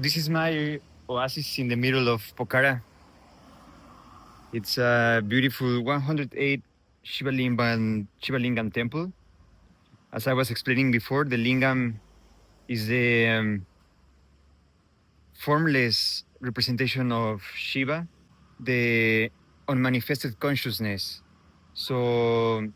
This is my oasis in the middle of Pokhara. It's a beautiful 108 Shiva Lingam temple. As I was explaining before, the lingam is the formless representation of Shiva, the unmanifested consciousness. So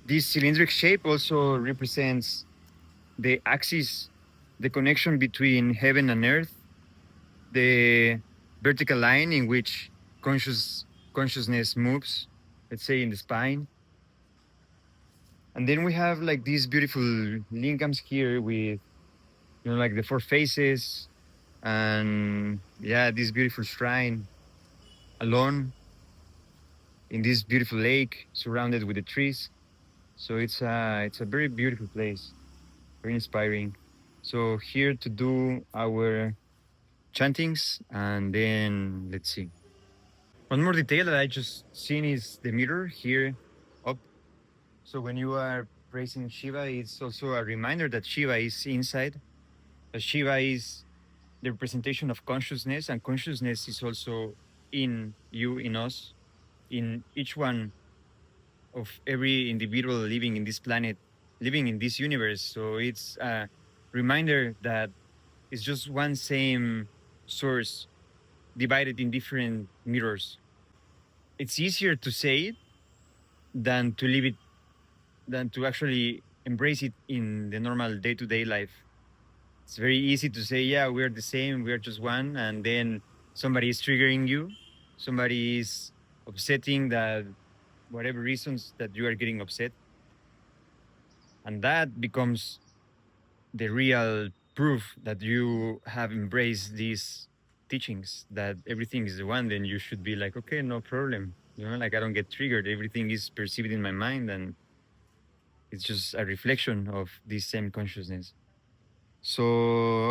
this cylindric shape also represents the axis, the connection between heaven and earth, the vertical line in which consciousness moves, let's say in the spine. And then we have like these beautiful lingams here with, like the four faces, and yeah, this beautiful shrine alone in this beautiful lake surrounded with the trees. So it's a very beautiful place, very inspiring. So here to do our chantings, and then let's see. One more detail that I just seen is the mirror here up. So when you are praising Shiva, it's also a reminder that Shiva is inside. That Shiva is the representation of consciousness, and consciousness is also in you, in us, in each one of every individual living in this planet, living in this universe. So it's a reminder that it's just one same source divided in different mirrors. It's easier to say it than to live it, than to actually embrace it in the normal day-to-day life. It's very easy to say, yeah, we're the same, we're just one, and then somebody is triggering you, somebody is upsetting that whatever reasons that you are getting upset, and that becomes the real proof that you have embraced these teachings, that everything is the one. Then you should be like, okay, no problem, like I don't get triggered, everything is perceived in my mind, and it's just a reflection of this same consciousness. So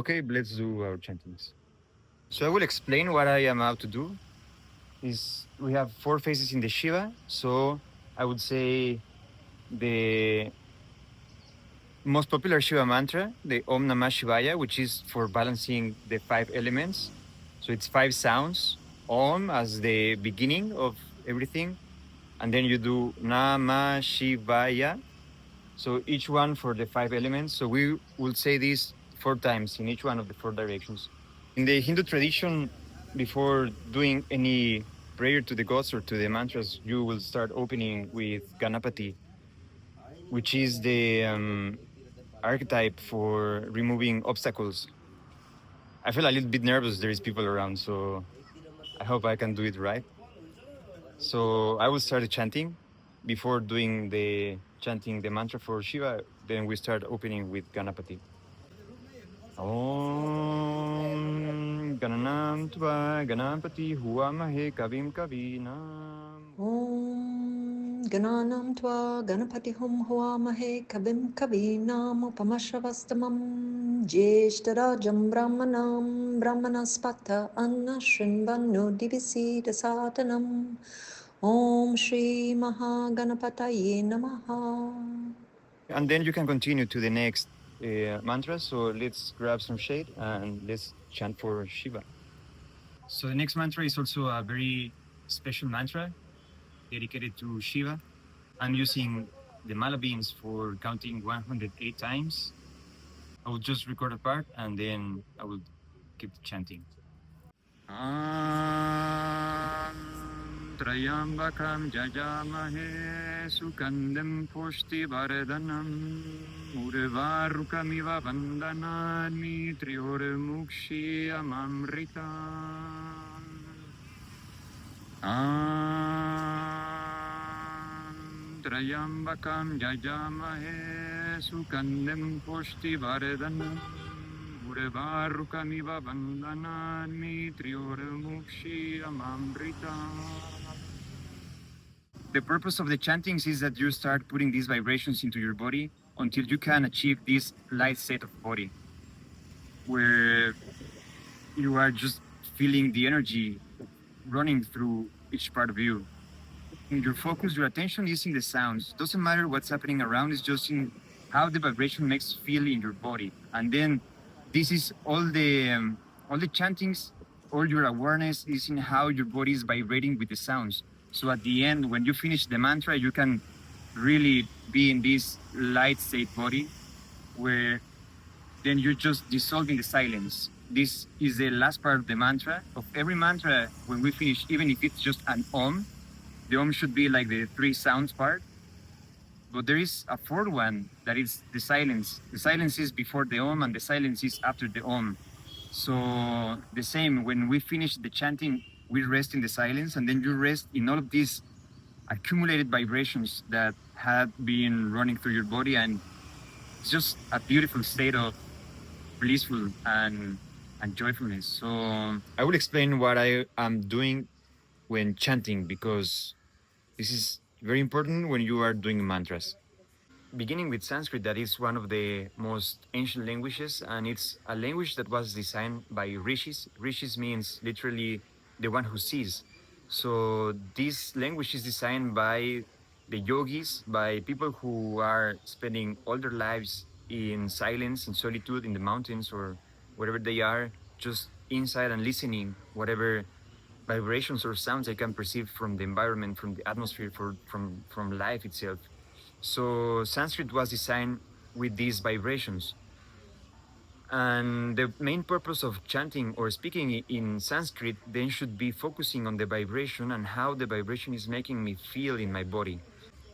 okay, let's do our chantings. So I will explain what I am about to do. Is we have four faces in the Shiva. So I would say the most popular Shiva mantra, the Om Namah Shivaya, which is for balancing the five elements. So it's five sounds. Om as the beginning of everything. And then you do Namah Shivaya. So each one for the five elements. So we will say this 4 times in each one of the 4 directions. In the Hindu tradition, before doing any prayer to the gods or to the mantras, you will start opening with Ganapati, which is the archetype for removing obstacles. I feel a little bit nervous. There is people around, so I hope I can do it right. So I will start chanting. Before doing the chanting the mantra for Shiva, then we start opening with Ganapati. Om Gananam Tva Ganapati Huamahe Kavim Kavinam. Om Gananam Tva Ganapati Hum Huamahe Kavim Kavinam Upamashravastamam Jeshtarajam Brahmanam Brahmanaspata Anna Shrinvanu Divisita Satanam Om Shri Mahaganapataye Namaha. And then you can continue to the next mantra. So let's grab some shade and let's chant for Shiva. So the next mantra is also a very special mantra dedicated to Shiva. I'm using the mala beans for counting 108 times. I will just record a part and then I will keep chanting. Trayambakam jajamahe sukandam pushti varadanam urvarukamiva vandanami triormukshi amamritam. Trayambakam jajamahe sukandam pushti varadanam urvarukamiva vandanami triormukshi amamritam. The purpose of the chantings is that you start putting these vibrations into your body until you can achieve this light state of body, where you are just feeling the energy running through each part of you. And your focus, your attention is in the sounds. Doesn't matter what's happening around, it's just in how the vibration makes you feel in your body. And then this is all the chantings, all your awareness is in how your body is vibrating with the sounds. So at the end, when you finish the mantra, you can really be in this light state body where then you just dissolve in the silence. This is the last part of the mantra. Of every mantra, when we finish, even if it's just an om, the om should be like the three sounds part. But there is a fourth one that is the silence. The silence is before the om and the silence is after the om. So the same, when we finish the chanting, we rest in the silence and then you rest in all of these accumulated vibrations that have been running through your body. And it's just a beautiful state of blissful and joyfulness. So I will explain what I am doing when chanting because this is very important when you are doing mantras. Beginning with Sanskrit, that is one of the most ancient languages, and it's a language that was designed by rishis. Rishis means literally the one who sees. So this language is designed by the yogis, by people who are spending all their lives in silence, in solitude, in the mountains or wherever they are, just inside and listening, whatever vibrations or sounds they can perceive from the environment, from the atmosphere, from life itself. So Sanskrit was designed with these vibrations. And the main purpose of chanting or speaking in Sanskrit then should be focusing on the vibration and how the vibration is making me feel in my body.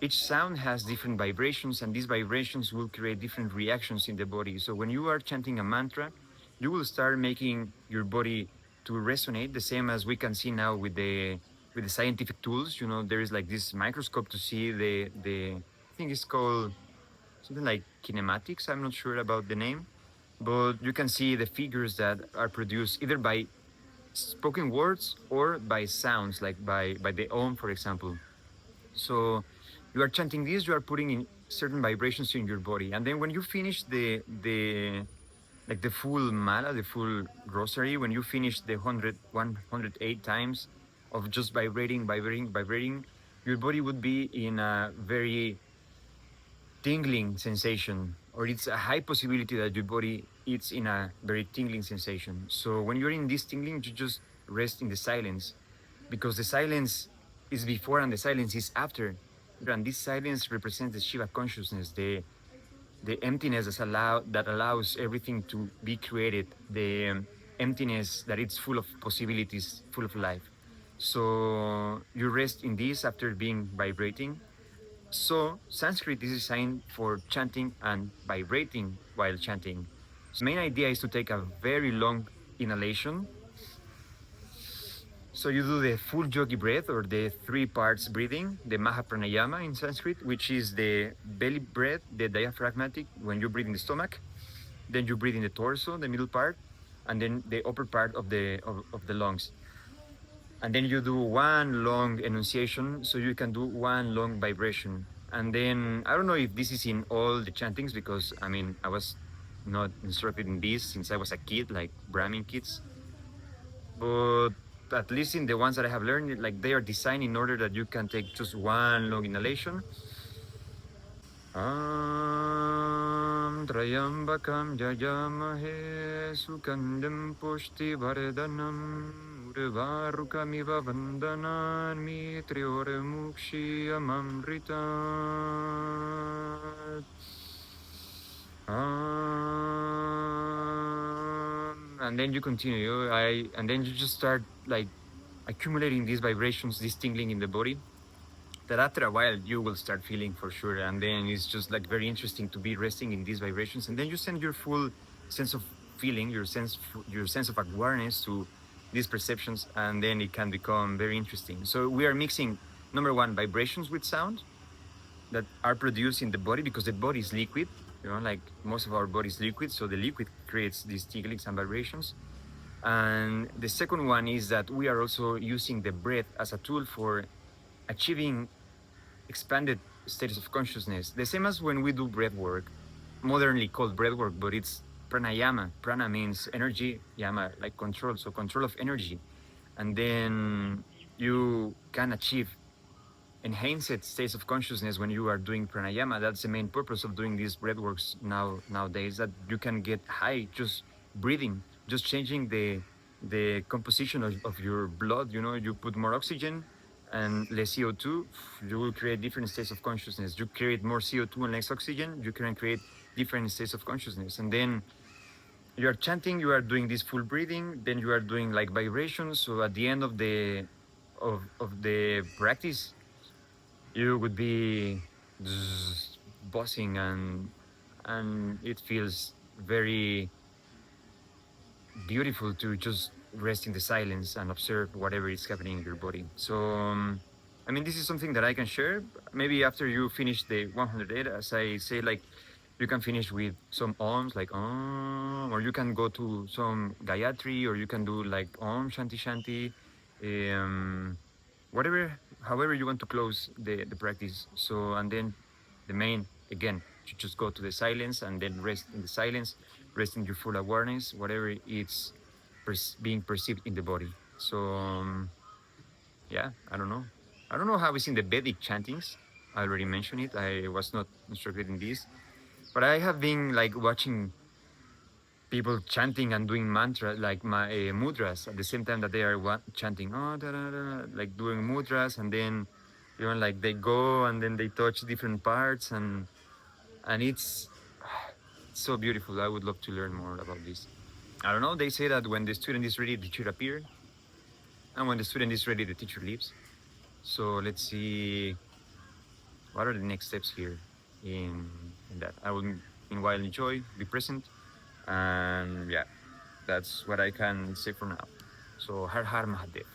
Each sound has different vibrations, and these vibrations will create different reactions in the body. So when you are chanting a mantra, you will start making your body to resonate the same as we can see now with the scientific tools. You know, there is like this microscope to see the I think it's called something like kinematics. I'm not sure about the name, but you can see the figures that are produced either by spoken words or by sounds, like by the om, for example. So you are chanting this, you are putting in certain vibrations in your body, and then when you finish the like the full mala, the full rosary, when you finish the 108 times of just vibrating, vibrating, vibrating, your body would be in a very tingling sensation, or it's a high possibility that your body is in a very tingling sensation. So when you're in this tingling, you just rest in the silence, because the silence is before and the silence is after. And this silence represents the Shiva consciousness, the emptiness that allows everything to be created, the emptiness that it's full of possibilities, full of life. So you rest in this after being vibrating. So Sanskrit is designed for chanting and vibrating while chanting. So the main idea is to take a very long inhalation. So you do the full yogi breath, or the three parts breathing, the Maha Pranayama in Sanskrit, which is the belly breath, the diaphragmatic, when you breathe in the stomach. Then you breathe in the torso, the middle part, and then the upper part of the lungs. And then you do one long enunciation, so you can do one long vibration. And then I don't know if this is in all the chantings, because I mean I was not instructed in this since I was a kid, like Brahmin kids. But at least in the ones that I have learned, like they are designed in order that you can take just one long inhalation. Trayambakam Jayamahe Sukandam Pushti Vardhanam Urvarukamiva Vandanan Mitriore Mukshi Amamrita. And then you continue, and then you just start like accumulating these vibrations, this tingling in the body, that after a while you will start feeling for sure. And then it's just like very interesting to be resting in these vibrations, and then you send your full sense of feeling, your sense of awareness to these perceptions, and then it can become very interesting. So we are mixing, number one, vibrations with sound that are produced in the body, because the body is liquid, you know, like most of our body is liquid, so the liquid creates these tinglings and vibrations. And the second one is that we are also using the breath as a tool for achieving expanded states of consciousness, the same as when we do breath work, modernly called breath work, but it's pranayama. Prana means energy, yama like control, so control of energy. And then you can achieve enhanced states of consciousness when you are doing pranayama. That's the main purpose of doing these breath works nowadays, that you can get high just breathing, just changing the composition of your blood. You know, you put more oxygen and less CO2, you will create different states of consciousness. You create more CO2 and less oxygen, you can create different states of consciousness. And then you are chanting, you are doing this full breathing, then you are doing like vibrations. So at the end of the practice, you would be buzzing, and it feels very beautiful to just rest in the silence and observe whatever is happening in your body. So, I mean, this is something that I can share. Maybe after you finish the 108, as I say, like you can finish with some ohms, like or you can go to some Gayatri, or you can do like Om Shanti Shanti, um, whatever, however you want to close the practice. So, and then the main again, you just go to the silence and then rest in the silence, rest in your full awareness, whatever it's being perceived in the body. So yeah, I don't know how it's in the Vedic chantings. I already mentioned it. I was not instructed in this, but I have been like watching people chanting and doing mantra like my mudras at the same time that they are chanting, oh, da, da, da, like doing mudras, and then you know, like they go and then they touch different parts, and it's so beautiful. I would love to learn more about this. I don't know. They say that when the student is ready, the teacher appears, and when the student is ready, the teacher leaves. So let's see what are the next steps here in that. I will meanwhile enjoy, be present, and yeah, that's what I can say for now. So Har Har Mahadev.